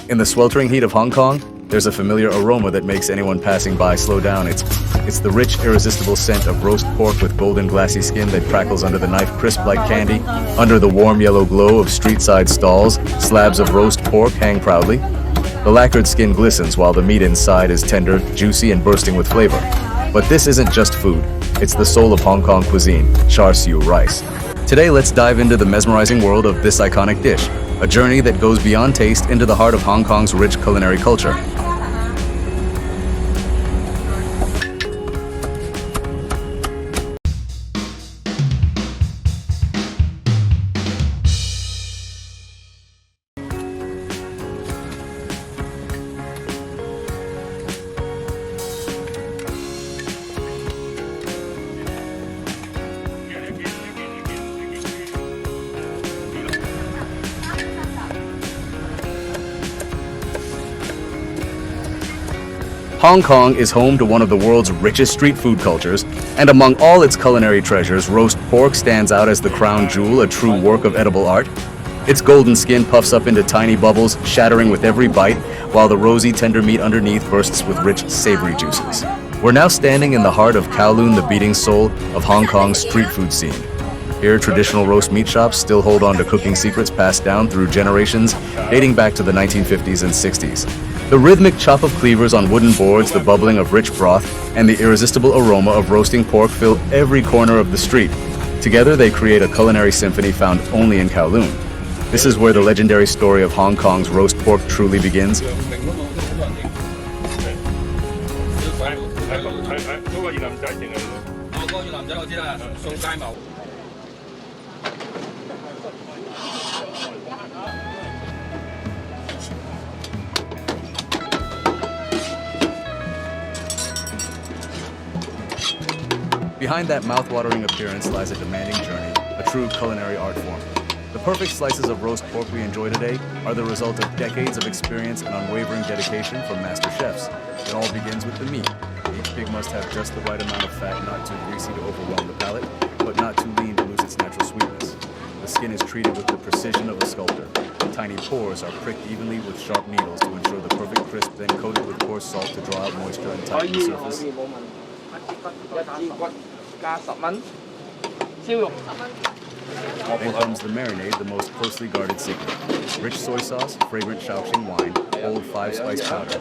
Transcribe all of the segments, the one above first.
In the sweltering heat of Hong Kong, there's a familiar aroma that makes anyone passing by slow down. It's the rich, irresistible scent of roast pork with golden glassy skin that crackles under the knife, crisp like candy. Under the warm yellow glow of street-side stalls, slabs of roast pork hang proudly. The lacquered skin glistens while the meat inside is tender, juicy, and bursting with flavor. But this isn't just food. It's the soul of Hong Kong cuisine, char siu rice. Today, let's dive into the mesmerizing world of this iconic dish, a journey that goes beyond taste into the heart of Hong Kong's rich culinary culture. Hong Kong is home to one of the world's richest street food cultures, and among all its culinary treasures, roast pork stands out as the crown jewel, a true work of edible art. Its golden skin puffs up into tiny bubbles, shattering with every bite, while the rosy, tender meat underneath bursts with rich, savory juices. We're now standing in the heart of Kowloon, the beating soul of Hong Kong's street food scene. Here, traditional roast meat shops still hold on to cooking secrets passed down through generations, dating back to the 1950s and 60s. The rhythmic chop of cleavers on wooden boards, the bubbling of rich broth, and the irresistible aroma of roasting pork fill every corner of the street. Together, they create a culinary symphony found only in Kowloon. This is where the legendary story of Hong Kong's roast pork truly begins. Behind that mouth-watering appearance lies a demanding journey, a true culinary art form. The perfect slices of roast pork we enjoy today are the result of decades of experience and unwavering dedication from master chefs. It all begins with the meat. Each pig must have just the right amount of fat, not too greasy to overwhelm the palate, but not too lean to lose its natural sweetness. The skin is treated with the precision of a sculptor. Tiny pores are pricked evenly with sharp needles to ensure the perfect crisp, then coated with coarse salt to draw out moisture and tighten the surface. Then comes the marinade, the most closely guarded secret. Rich soy sauce, fragrant Shaoxing wine, bold 5-spice powder.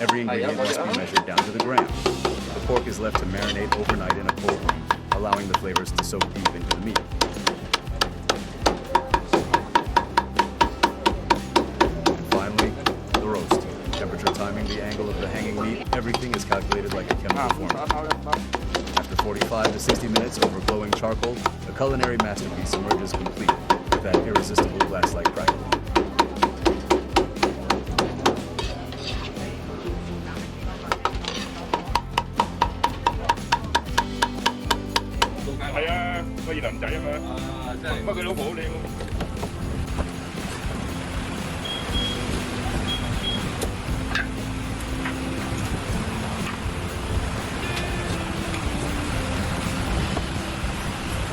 Every ingredient must be measured down to the gram. The pork is left to marinate overnight in a cold room, allowing the flavors to soak deep into the meat. And finally, the roast. Temperature timing, the angle of the hanging meat, everything is calculated like a chemical formula. After 45 to 60 minutes over glowing charcoal, the culinary masterpiece emerges complete with that irresistible glass-like crackle.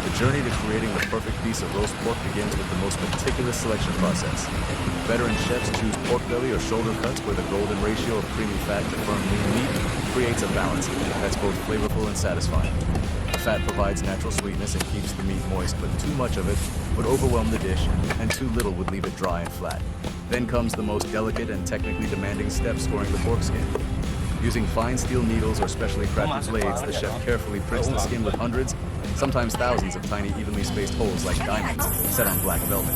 The journey to creating the perfect piece of roast pork begins with the most meticulous selection process. Veteran chefs choose pork belly or shoulder cuts where the golden ratio of creamy fat to firm lean meat creates a balance that's both flavorful and satisfying. The fat provides natural sweetness and keeps the meat moist, but too much of it would overwhelm the dish, and too little would leave it dry and flat. Then comes the most delicate and technically demanding step, scoring the pork skin. Using fine steel needles or specially crafted blades, the chef carefully pricks the skin with hundreds, sometimes thousands of tiny evenly spaced holes like diamonds set on black velvet.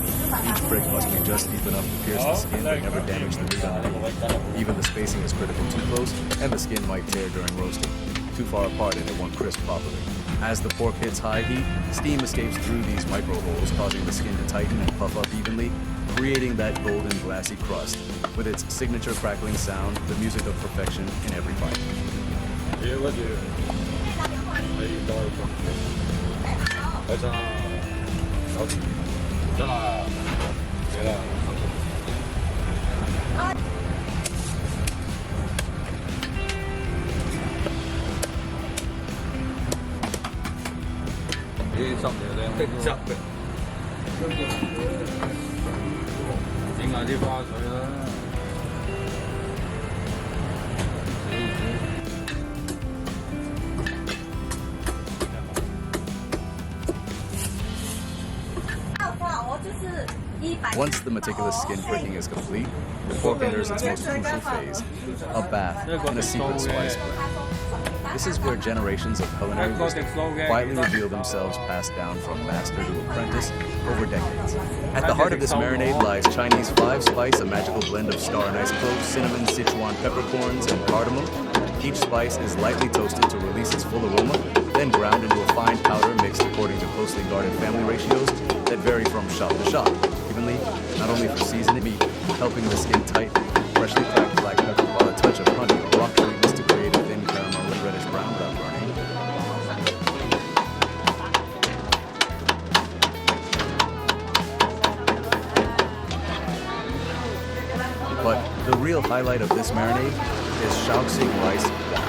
Each prick must be just deep enough to pierce the skin but never damage the meat underneath. Even the spacing is critical. Too close, and the skin might tear during roasting. Too far apart and it won't crisp properly. As the pork hits high heat, steam escapes through these micro holes, causing the skin to tighten and puff up evenly, creating that golden glassy crust. With its signature crackling sound, the music of perfection in every bite. Once the meticulous skin pricking is complete, the pork enters its most crucial phase, a bath in a secret spice blend. This is where generations of culinary wisdom quietly reveal themselves, passed down from master to apprentice over decades. At the heart of this marinade lies Chinese 5-spice, a magical blend of star anise cloves, cinnamon, Sichuan peppercorns, and cardamom. Each spice is lightly toasted to release its full aroma, then ground into a fine powder mixed according to closely guarded family ratios that vary from shop to shop, evenly, not only for seasoned meat, helping the skin tight, freshly cracked black pepper, while a touch of honey or rock sweetness to create a thin caramel and reddish brown without burning. But the real highlight of this marinade is shaoxing rice wok.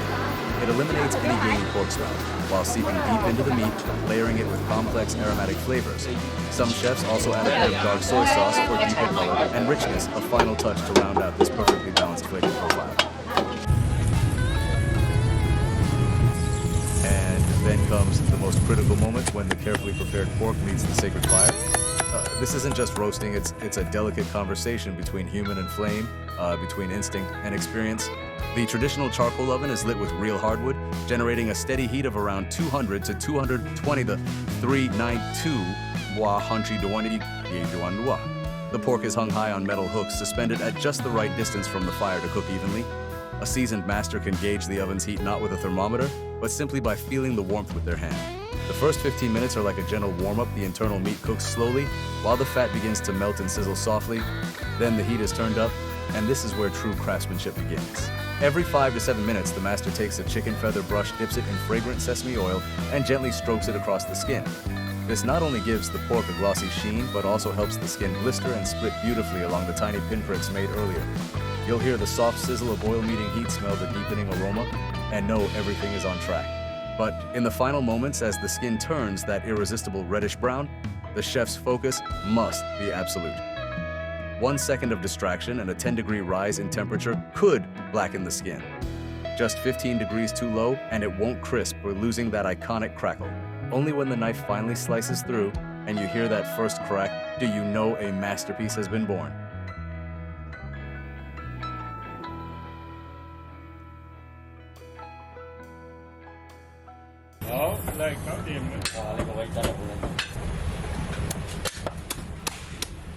It eliminates any gamey pork smell, while seeping deep into the meat, layering it with complex aromatic flavors. Some chefs also add a bit of dark soy sauce for deeper color and richness, a final touch to round out this perfectly balanced flavor profile. And then comes the most critical moment, when the carefully prepared pork meets the sacred fire. This isn't just roasting, it's a delicate conversation between human and flame, between instinct and experience. The traditional charcoal oven is lit with real hardwood, generating a steady heat of around 200 to 220 to 392 wa hanchi duani duanwa. The pork is hung high on metal hooks, suspended at just the right distance from the fire to cook evenly. A seasoned master can gauge the oven's heat not with a thermometer, but simply by feeling the warmth with their hand. The first 15 minutes are like a gentle warm-up. The internal meat cooks slowly, while the fat begins to melt and sizzle softly. Then the heat is turned up, and this is where true craftsmanship begins. Every 5 to 7 minutes, the master takes a chicken feather brush, dips it in fragrant sesame oil, and gently strokes it across the skin. This not only gives the pork a glossy sheen, but also helps the skin blister and split beautifully along the tiny pinpricks made earlier. You'll hear the soft sizzle of oil-meeting heat, smell the deepening aroma, and know everything is on track. But in the final moments, as the skin turns that irresistible reddish brown, the chef's focus must be absolute. 1 second of distraction and a 10-degree rise in temperature could blacken the skin. Just 15 degrees too low and it won't crisp, or losing that iconic crackle. Only when the knife finally slices through and you hear that first crack do you know a masterpiece has been born.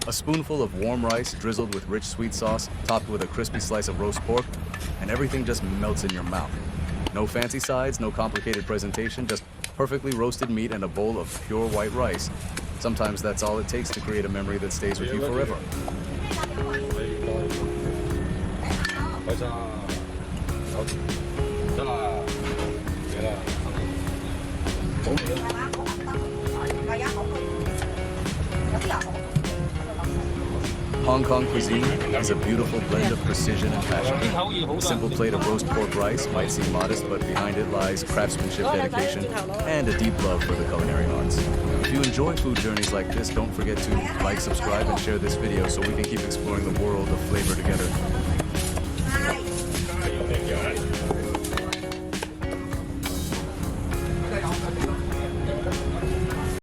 A spoonful of warm rice drizzled with rich sweet sauce, topped with a crispy slice of roast pork, and everything just melts in your mouth. No fancy sides, no complicated presentation, just perfectly roasted meat and a bowl of pure white rice. Sometimes that's all it takes to create a memory that stays with you forever. Hong Kong cuisine is a beautiful blend of precision and passion. A simple plate of roast pork rice might seem modest, but behind it lies craftsmanship, dedication, and a deep love for the culinary arts. If you enjoy food journeys like this, don't forget to like, subscribe, and share this video so we can keep exploring the world of flavor together.